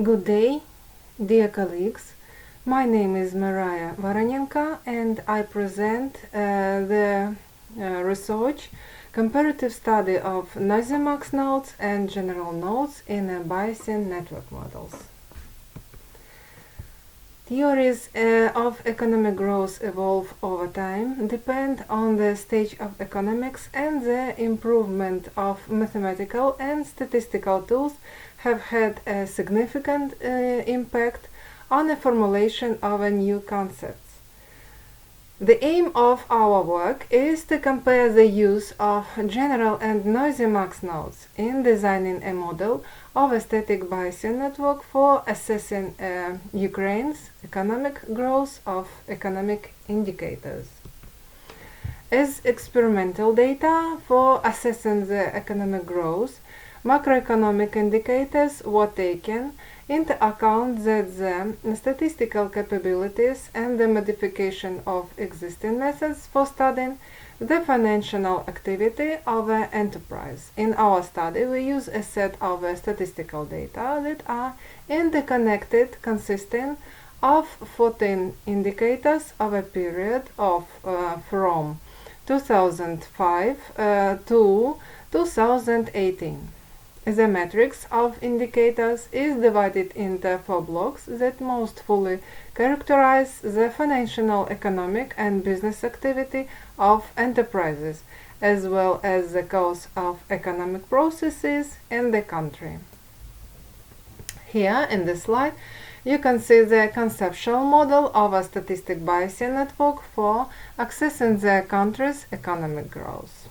Good day, dear colleagues. My name is Mariia Voronenko and I present the research comparative study of noisy max nodes and general nodes in Bayesian network models. Theories of economic growth evolve over time, depend on the stage of economics, and the improvement of mathematical and statistical tools have had a significant impact on the formulation of new concepts. The aim of our work is to compare the use of general and noisy max nodes in designing a model of a static Bayesian network for assessing Ukraine's economic growth of economic indicators. As experimental data for assessing the economic growth, macroeconomic indicators were taken into account that the statistical capabilities and the modification of existing methods for studying the financial activity of an enterprise. In our study, we use a set of statistical data that are interconnected, consisting of 14 indicators of a period of from 2005 to 2018. The matrix of indicators is divided into 4 blocks that most fully characterize the financial, economic, and business activity of enterprises, as well as the course of economic processes in the country. Here in this slide, you can see the conceptual model of a statistic Bayesian network for accessing the country's economic growth.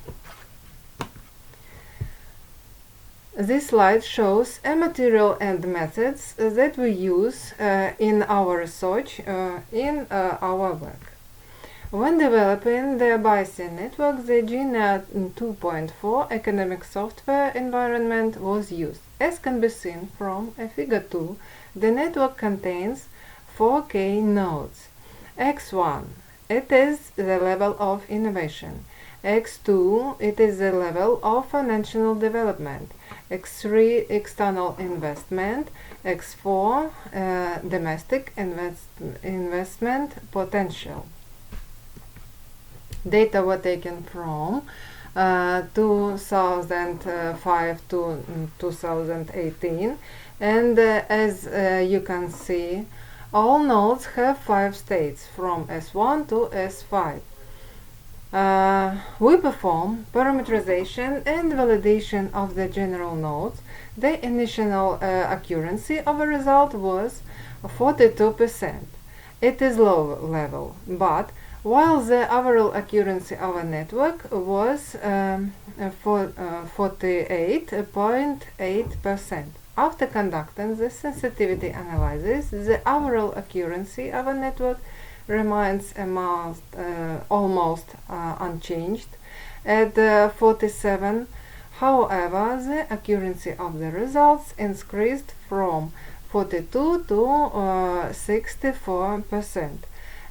This slide shows a material and methods that we use in our research, in our work. When developing the Bayesian network, the GNA 2.4 economic software environment was used. As can be seen from figure 2, the network contains 4K nodes. X1, it is the level of innovation. X2, it is the level of financial development. X3, external investment. X4, domestic investment potential. Data were taken from 2005 to 2018, and as you can see, all nodes have 5 states from S1 to S5. We perform parameterization and validation of the general nodes. The initial accuracy of a result was 42%. It is low level, but while the overall accuracy of a network was 48.8%. After conducting the sensitivity analysis, the overall accuracy of a network remains almost unchanged at 47. However, the accuracy of the results increased from 42 to 64%.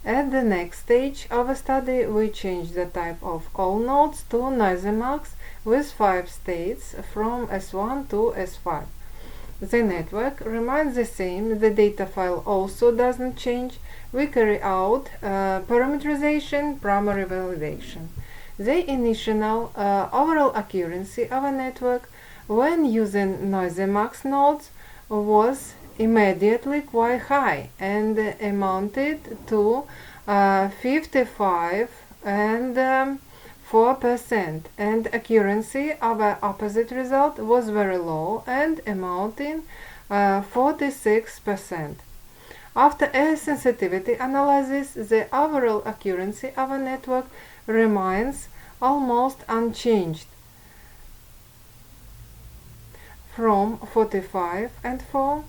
At the next stage of a study, we changed the type of all nodes to noisy max with 5 states from S1 to S5. The network remains the same, the data file also doesn't change. We carry out parameterization, primary validation. The initial overall accuracy of a network when using noisy max nodes was immediately quite high and amounted to 55 and 4%, and accuracy of an opposite result was very low and amounting 46%. After a sensitivity analysis, the overall accuracy of a network remains almost unchanged from 45 and 4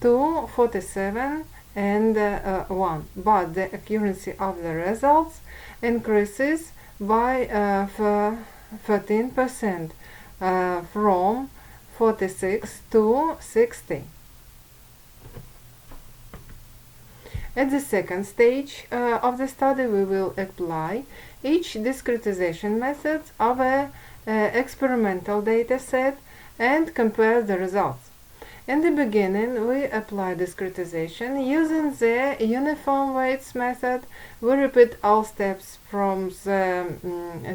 to 47 and 1, but the accuracy of the results increases by 13% from 46 to 60. At the second stage of the study, we will apply each discretization method of an experimental data set and compare the results. In the beginning, we apply discretization using the uniform weights method. We repeat all steps from the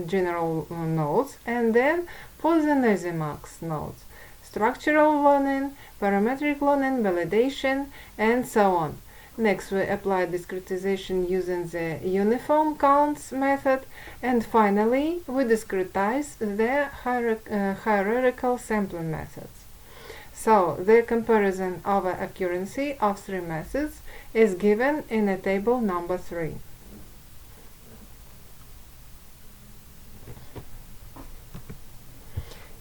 general nodes and then for the noisy max nodes. Structural learning, parametric learning, validation, and so on. Next, we apply discretization using the uniform counts method, and finally, we discretize the hierarchical sampling methods. So, the comparison of accuracy of three methods is given in a table number 3.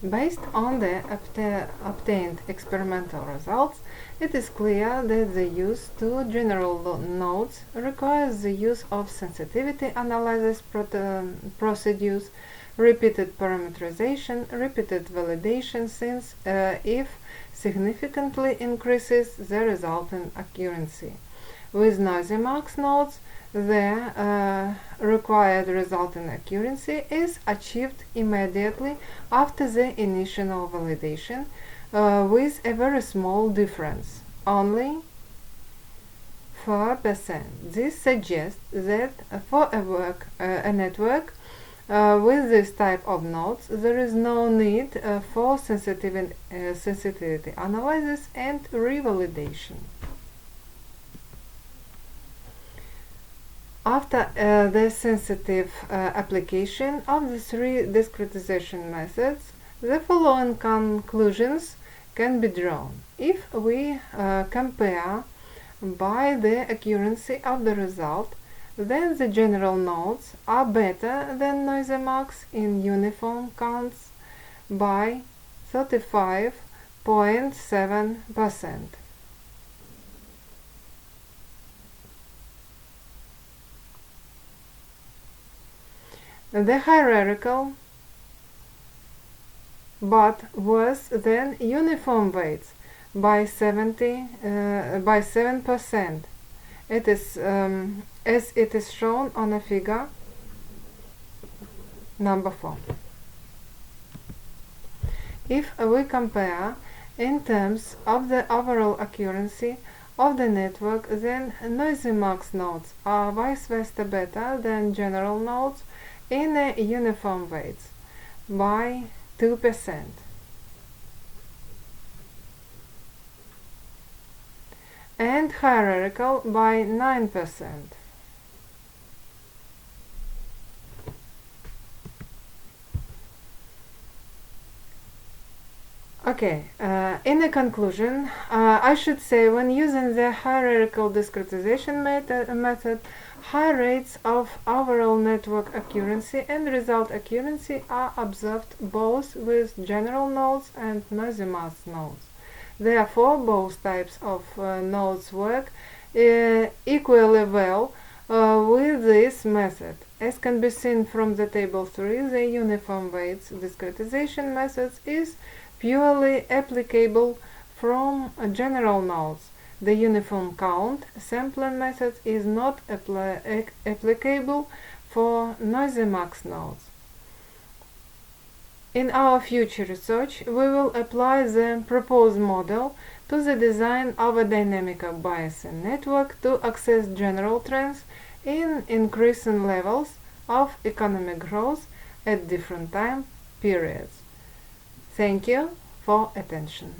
Based on the obtained experimental results, it is clear that the use to general nodes requires the use of sensitivity analysis procedures, repeated parameterization, repeated validation, since if significantly increases the resultant accuracy. With noisy max nodes, the required resultant accuracy is achieved immediately after the initial validation, with a very small difference, only 4%. This suggests that for a network with this type of nodes, there is no need for sensitivity analysis and revalidation. After the sensitive application of the three discretization methods, the following conclusions can be drawn. If we compare by the accuracy of the result, then the general nodes are better than noisy max in uniform counts by 35.7%. The hierarchical but worse than uniform weights by 7%. It is as it is shown on a figure number 4. If we compare in terms of the overall accuracy of the network, then noisy max nodes are vice versa better than general nodes in a uniform weights by 2%. And hierarchical by 9%. Okay, in a conclusion, I should say when using the hierarchical discretization method, high rates of overall network accuracy and result accuracy are observed both with general nodes and noisy max nodes. Therefore, both types of nodes work equally well with this method. As can be seen from the table 3, the uniform weights discretization methods is purely applicable from general nodes. The uniform count sampling method is not applicable for noisy max nodes. In our future research, we will apply the proposed model to the design of a dynamical Bayesian network to access general trends in increasing levels of economic growth at different time periods. Thank you for attention.